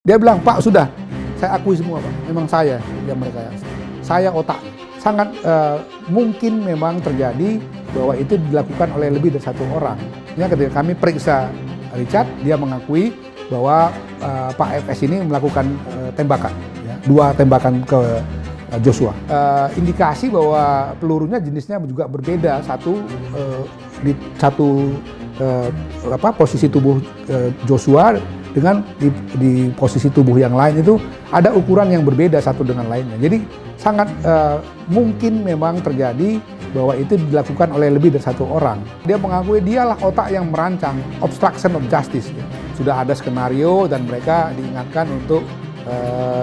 Dia bilang, Pak sudah, saya akui semua Pak, memang saya yang mereka, saya otak. Sangat mungkin memang terjadi bahwa itu dilakukan oleh lebih dari satu orang. Ya, ketika kami periksa Richard, dia mengakui bahwa Pak FS ini melakukan tembakan, ya, 2 tembakan ke Joshua. Indikasi bahwa pelurunya jenisnya juga berbeda, di satu posisi tubuh Joshua dengan di posisi tubuh yang lain itu ada ukuran yang berbeda satu dengan lainnya. Jadi sangat mungkin memang terjadi bahwa itu dilakukan oleh lebih dari satu orang. Dia mengakui dialah otak yang merancang obstruction of justice. Ya. Sudah ada skenario dan mereka diingatkan untuk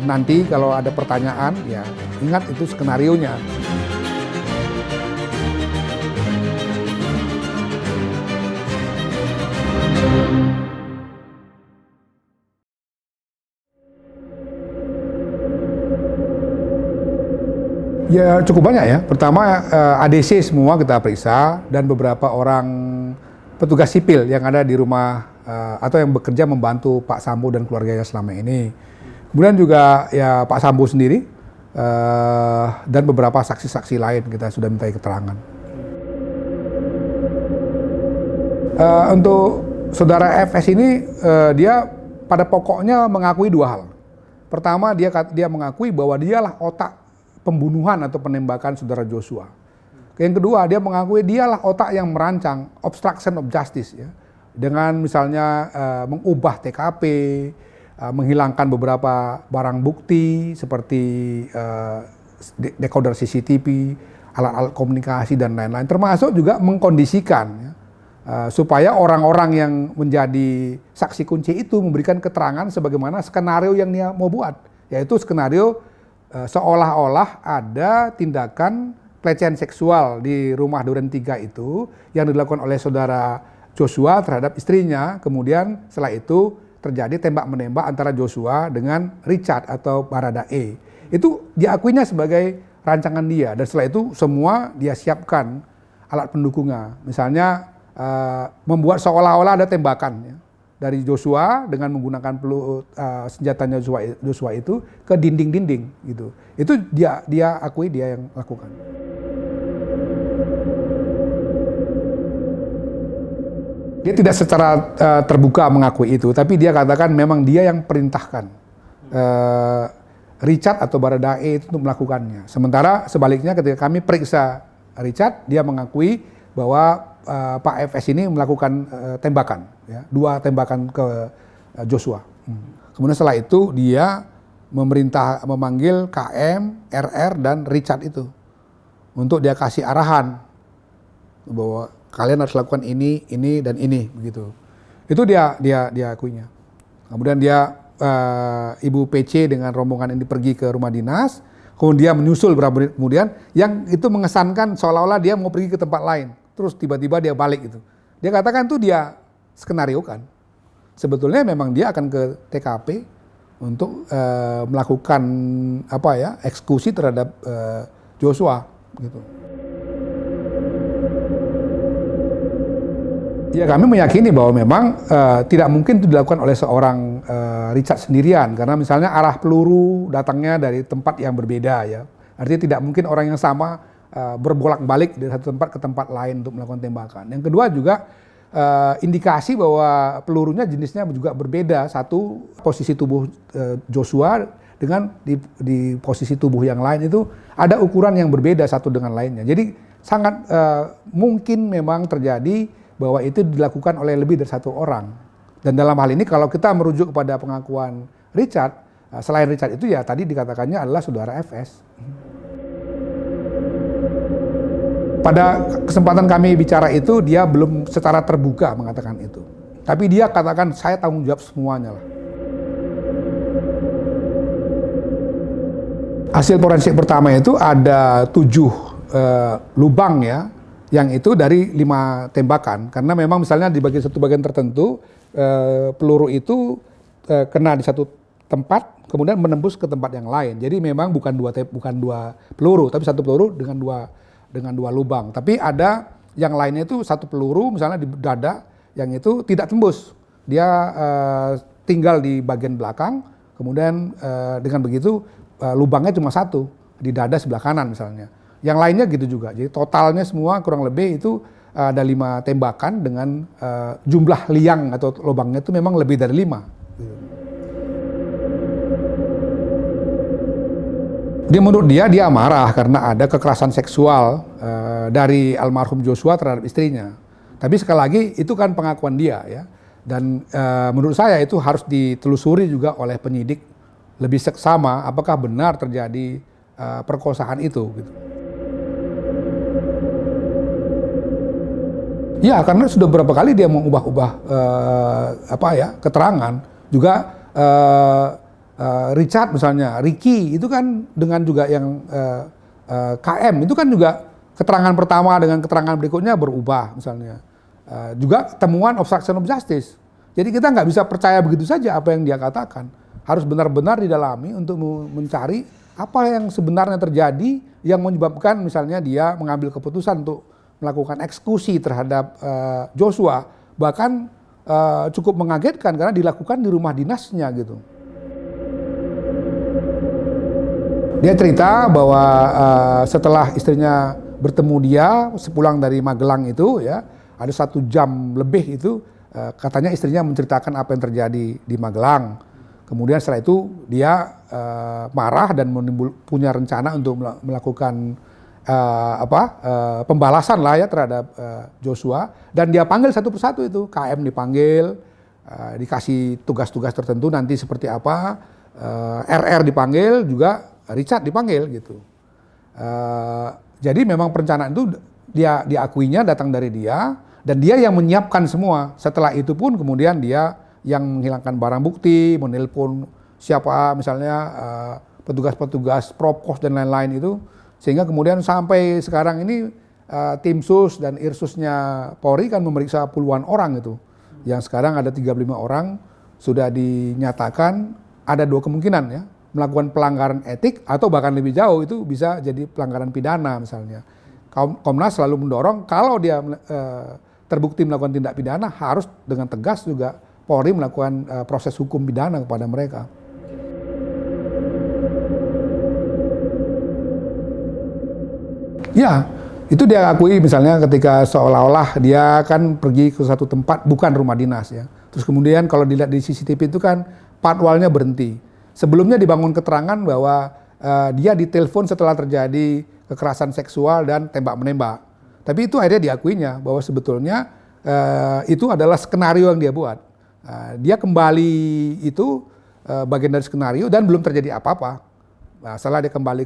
nanti kalau ada pertanyaan, ya ingat itu skenarionya. Ya cukup banyak ya. Pertama ADC semua kita periksa dan beberapa orang petugas sipil yang ada di rumah atau yang bekerja membantu Pak Sambo dan keluarganya selama ini. Kemudian juga ya Pak Sambo sendiri dan beberapa saksi-saksi lain kita sudah minta keterangan. Untuk saudara FS ini dia pada pokoknya mengakui 2 hal. Pertama dia mengakui bahwa dialah otak pembunuhan atau penembakan saudara Joshua. Yang kedua, dia mengakui dialah otak yang merancang obstruction of justice, ya, dengan misalnya mengubah TKP, menghilangkan beberapa barang bukti seperti decoder CCTV, alat-alat komunikasi dan lain-lain, termasuk juga mengkondisikan, ya, supaya orang-orang yang menjadi saksi kunci itu memberikan keterangan sebagaimana skenario yang dia mau buat, yaitu skenario seolah-olah ada tindakan pelecehan seksual di rumah Duren 3 itu yang dilakukan oleh saudara Joshua terhadap istrinya. Kemudian setelah itu terjadi tembak-menembak antara Joshua dengan Richard atau Baradae. Itu diakuinya sebagai rancangan dia, dan setelah itu semua dia siapkan alat pendukungnya. Misalnya membuat seolah-olah ada tembakan, ya, dari Joshua dengan menggunakan senjatanya Joshua itu ke dinding-dinding gitu. Itu dia akui dia yang lakukan. Dia tidak secara terbuka mengakui itu, tapi dia katakan memang dia yang perintahkan Richard atau Baradae itu untuk melakukannya. Sementara sebaliknya ketika kami periksa Richard, dia mengakui bahwa Pak FS ini melakukan tembakan, ya, 2 tembakan ke Joshua. Kemudian setelah itu dia memanggil KM, RR dan Richard itu untuk dia kasih arahan bahwa kalian harus lakukan ini dan ini begitu. Itu dia akuinya. Kemudian dia Ibu PC dengan rombongan ini pergi ke rumah dinas, kemudian menyusul beberapa menit kemudian yang itu mengesankan seolah-olah dia mau pergi ke tempat lain. Terus tiba-tiba dia balik gitu. Dia katakan tuh dia skenariokan. Sebetulnya memang dia akan ke TKP untuk melakukan eksekusi terhadap Joshua gitu. Ya kami meyakini bahwa memang tidak mungkin itu dilakukan oleh seorang Richard sendirian, karena misalnya arah peluru datangnya dari tempat yang berbeda, ya. Artinya tidak mungkin orang yang sama berbolak-balik dari satu tempat ke tempat lain untuk melakukan tembakan. Yang kedua juga indikasi bahwa pelurunya jenisnya juga berbeda. Satu posisi tubuh Joshua dengan di posisi tubuh yang lain itu ada ukuran yang berbeda satu dengan lainnya. Jadi sangat mungkin memang terjadi bahwa itu dilakukan oleh lebih dari satu orang. Dan dalam hal ini kalau kita merujuk kepada pengakuan Richard, selain Richard itu ya tadi dikatakannya adalah saudara FS. Pada kesempatan kami bicara itu, dia belum secara terbuka mengatakan itu. Tapi dia katakan, saya tanggung jawab semuanya lah. Hasil forensik pertama itu ada 7 lubang, ya, yang itu dari 5 tembakan. Karena memang misalnya di satu bagian tertentu, peluru itu kena di satu tempat, kemudian menembus ke tempat yang lain. Jadi memang bukan dua peluru, tapi satu peluru dengan dua lubang. Tapi ada yang lainnya itu satu peluru misalnya di dada yang itu tidak tembus. Dia tinggal di bagian belakang, Kemudian dengan begitu lubangnya cuma satu di dada sebelah kanan misalnya. Yang lainnya gitu juga. Jadi totalnya semua kurang lebih itu ada 5 tembakan dengan jumlah liang atau lubangnya itu memang lebih dari 5. Menurut dia marah karena ada kekerasan seksual dari almarhum Joshua terhadap istrinya. Tapi sekali lagi itu kan pengakuan dia ya. Dan menurut saya itu harus ditelusuri juga oleh penyidik lebih seksama apakah benar terjadi perkosaan itu gitu. Ya karena sudah beberapa kali dia mengubah-ubah keterangan juga. Richard misalnya, Ricky itu kan dengan juga yang KM itu kan juga keterangan pertama dengan keterangan berikutnya berubah misalnya. Juga temuan obstruction of justice. Jadi kita nggak bisa percaya begitu saja apa yang dia katakan. Harus benar-benar didalami untuk mencari apa yang sebenarnya terjadi yang menyebabkan misalnya dia mengambil keputusan untuk melakukan eksekusi terhadap Joshua. Bahkan cukup mengagetkan karena dilakukan di rumah dinasnya gitu. Dia cerita bahwa setelah istrinya bertemu dia sepulang dari Magelang itu ya ada 1 jam lebih itu katanya istrinya menceritakan apa yang terjadi di Magelang. Kemudian setelah itu dia marah dan punya rencana untuk melakukan pembalasan lah ya terhadap Joshua dan dia panggil satu persatu itu KM dipanggil dikasih tugas-tugas tertentu nanti seperti apa RR dipanggil juga Richard dipanggil gitu. Jadi memang perencanaan itu dia diakuinya datang dari dia dan dia yang menyiapkan semua. Setelah itu pun kemudian dia yang menghilangkan barang bukti, menelpon siapa misalnya petugas-petugas Propos dan lain-lain itu sehingga kemudian sampai sekarang ini tim sus dan irsusnya Polri kan memeriksa puluhan orang itu. Yang sekarang ada 35 orang sudah dinyatakan ada 2 kemungkinan ya. Melakukan pelanggaran etik atau bahkan lebih jauh itu bisa jadi pelanggaran pidana misalnya. Komnas selalu mendorong kalau dia terbukti melakukan tindak pidana harus dengan tegas juga Polri melakukan proses hukum pidana kepada mereka. Ya, itu dia akui misalnya ketika seolah-olah dia kan pergi ke satu tempat bukan rumah dinas ya. Terus kemudian kalau dilihat di CCTV itu kan patwalnya berhenti. Sebelumnya dibangun keterangan bahwa dia ditelepon setelah terjadi kekerasan seksual dan tembak-menembak. Tapi itu akhirnya diakuinya bahwa sebetulnya itu adalah skenario yang dia buat. Dia kembali itu bagian dari skenario dan belum terjadi apa-apa. Nah, setelah dia kembali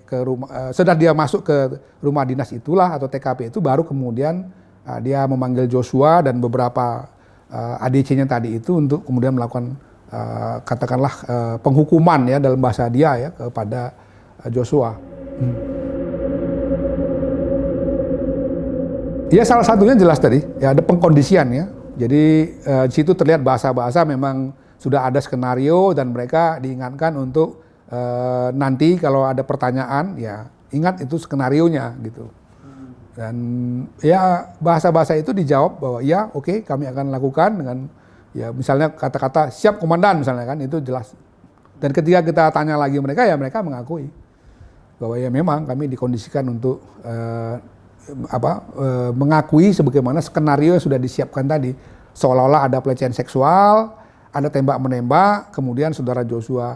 ke rumah, setelah dia masuk ke rumah dinas itulah atau TKP itu baru kemudian dia memanggil Joshua dan beberapa ADC-nya tadi itu untuk kemudian melakukan katakanlah penghukuman ya dalam bahasa dia ya kepada Joshua. Ya salah satunya jelas tadi ya ada pengkondisian ya. Jadi di situ terlihat bahasa-bahasa memang sudah ada skenario dan mereka diingatkan untuk nanti kalau ada pertanyaan ya ingat itu skenarionya gitu. Dan ya bahasa-bahasa itu dijawab bahwa ya oke, kami akan lakukan dengan ya misalnya kata-kata siap komandan misalnya kan itu jelas. Dan ketika kita tanya lagi mereka ya mereka mengakui bahwa ya memang kami dikondisikan untuk mengakui sebagaimana skenario yang sudah disiapkan tadi. Seolah-olah ada pelecehan seksual, ada tembak-menembak, kemudian saudara Joshua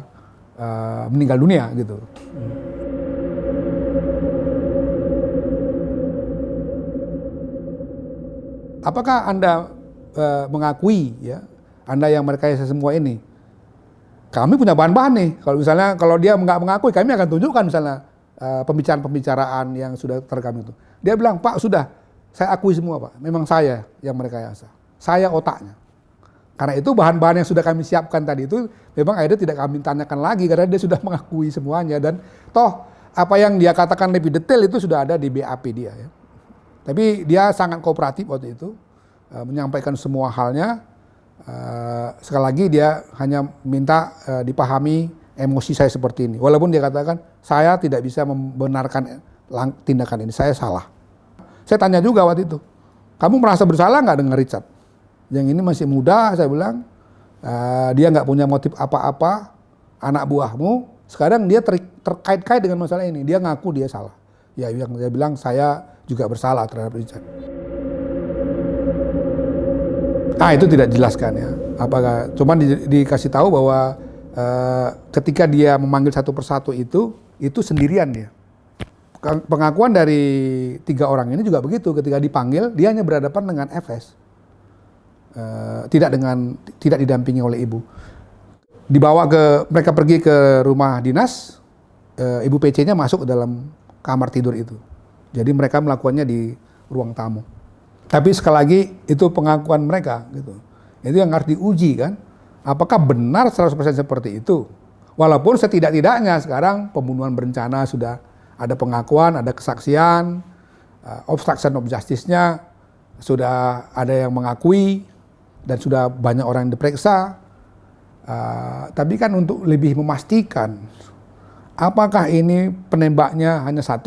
meninggal dunia gitu. Apakah Anda mengakui ya Anda yang merekayasa semua ini? Kami punya bahan-bahan nih. Kalau dia nggak mengakui, kami akan tunjukkan misalnya pembicaraan-pembicaraan yang sudah terekam itu. Dia bilang, Pak sudah, saya akui semua Pak. Memang saya yang merekayasa. Saya otaknya. Karena itu bahan-bahan yang sudah kami siapkan tadi itu memang akhirnya tidak kami tanyakan lagi karena dia sudah mengakui semuanya dan toh apa yang dia katakan lebih detail itu sudah ada di BAP dia ya. Tapi dia sangat kooperatif waktu itu. Menyampaikan semua halnya, sekali lagi dia hanya minta dipahami emosi saya seperti ini. Walaupun dia katakan, saya tidak bisa membenarkan tindakan ini, saya salah. Saya tanya juga waktu itu, kamu merasa bersalah nggak dengan Richard? Yang ini masih muda, saya bilang, dia nggak punya motif apa-apa, anak buahmu, sekarang dia terkait-kait dengan masalah ini. Dia ngaku dia salah. Ya, yang dia bilang saya juga bersalah terhadap Richard. Nah, itu tidak dijelaskan ya. Apakah cuman dikasih tahu bahwa ketika dia memanggil satu persatu itu sendirian dia. Pengakuan dari 3 orang ini juga begitu. Ketika dipanggil, dia hanya berhadapan dengan FS. Tidak didampingi oleh ibu. Mereka pergi ke rumah dinas, ibu PC-nya masuk ke dalam kamar tidur itu. Jadi mereka melakukannya di ruang tamu. Tapi sekali lagi itu pengakuan mereka gitu. Itu yang harus diuji kan. Apakah benar 100% seperti itu? Walaupun setidak-tidaknya sekarang pembunuhan berencana sudah ada pengakuan, ada kesaksian, obstruction of justice-nya sudah ada yang mengakui dan sudah banyak orang yang diperiksa. Tapi kan untuk lebih memastikan apakah ini penembaknya hanya 1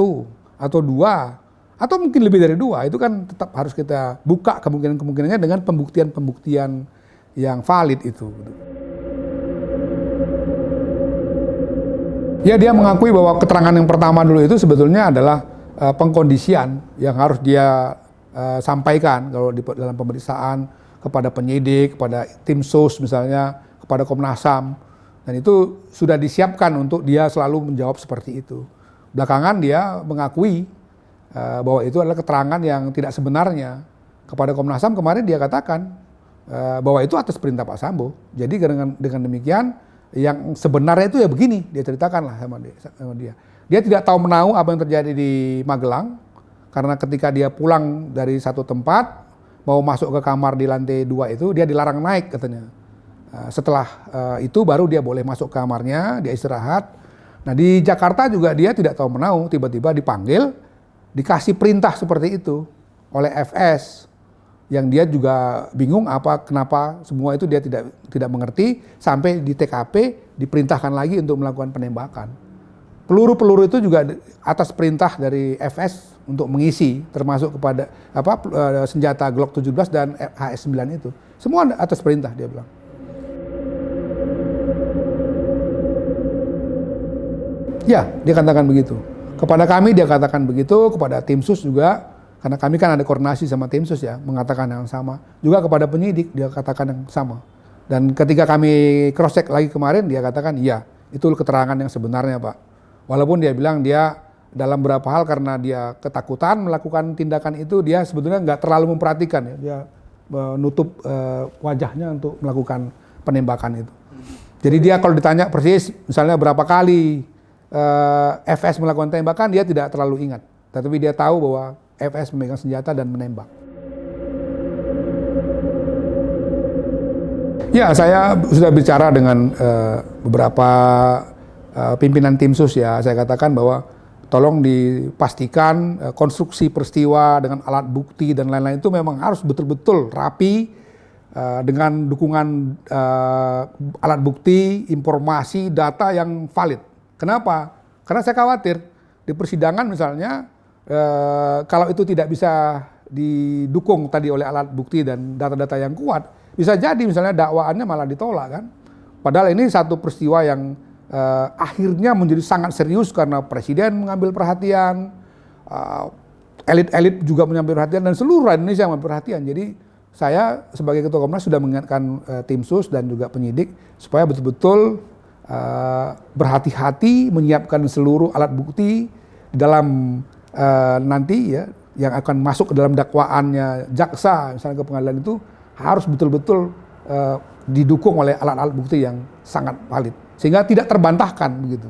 atau 2 atau mungkin lebih dari 2, itu kan tetap harus kita buka kemungkinan-kemungkinannya dengan pembuktian-pembuktian yang valid itu. Ya, dia mengakui bahwa keterangan yang pertama dulu itu sebetulnya adalah pengkondisian yang harus dia sampaikan kalau dalam pemeriksaan kepada penyidik, kepada tim sus misalnya, kepada Komnas HAM. Dan itu sudah disiapkan untuk dia selalu menjawab seperti itu. Belakangan dia mengakui bahwa itu adalah keterangan yang tidak sebenarnya. Kepada Komnas HAM kemarin dia katakan bahwa itu atas perintah Pak Sambo. Jadi dengan demikian yang sebenarnya itu ya begini, dia ceritakanlah sama dia. Dia tidak tahu menahu apa yang terjadi di Magelang, karena ketika dia pulang dari satu tempat, mau masuk ke kamar di lantai 2 itu, dia dilarang naik katanya. Setelah itu baru dia boleh masuk ke kamarnya, dia istirahat. Nah di Jakarta juga dia tidak tahu menahu, tiba-tiba dipanggil, dikasih perintah seperti itu oleh FS. Yang dia juga bingung kenapa semua itu dia tidak mengerti, sampai di TKP diperintahkan lagi untuk melakukan penembakan. Peluru-peluru itu juga atas perintah dari FS untuk mengisi, termasuk kepada senjata Glock 17 dan HS9 itu. Semua atas perintah dia bilang. Ya, dia katakan begitu. Kepada kami dia katakan begitu, kepada tim sus juga. Karena kami kan ada koordinasi sama tim sus ya, mengatakan yang sama. Juga kepada penyidik dia katakan yang sama. Dan ketika kami cross check lagi kemarin dia katakan iya, itu keterangan yang sebenarnya Pak. Walaupun dia bilang dia dalam beberapa hal karena dia ketakutan melakukan tindakan itu, dia sebetulnya nggak terlalu memperhatikan ya. Dia menutup wajahnya untuk melakukan penembakan itu. Jadi dia kalau ditanya persis misalnya berapa kali FS melakukan tembakan, dia tidak terlalu ingat. Tetapi dia tahu bahwa FS memegang senjata dan menembak. Ya, saya sudah bicara dengan beberapa pimpinan tim sus ya. Saya katakan bahwa tolong dipastikan konstruksi peristiwa dengan alat bukti dan lain-lain itu memang harus betul-betul rapi dengan dukungan alat bukti, informasi, data yang valid. Kenapa? Karena saya khawatir di persidangan misalnya kalau itu tidak bisa didukung tadi oleh alat bukti dan data-data yang kuat, bisa jadi misalnya dakwaannya malah ditolak kan. Padahal ini satu peristiwa yang akhirnya menjadi sangat serius karena presiden mengambil perhatian, elit-elit juga mengambil perhatian dan seluruh Indonesia mengambil perhatian. Jadi saya sebagai ketua Komnas sudah mengingatkan tim sus dan juga penyidik supaya betul-betul berhati-hati menyiapkan seluruh alat bukti dalam nanti ya yang akan masuk ke dalam dakwaannya jaksa misalnya ke pengadilan itu harus betul-betul didukung oleh alat-alat bukti yang sangat valid sehingga tidak terbantahkan begitu.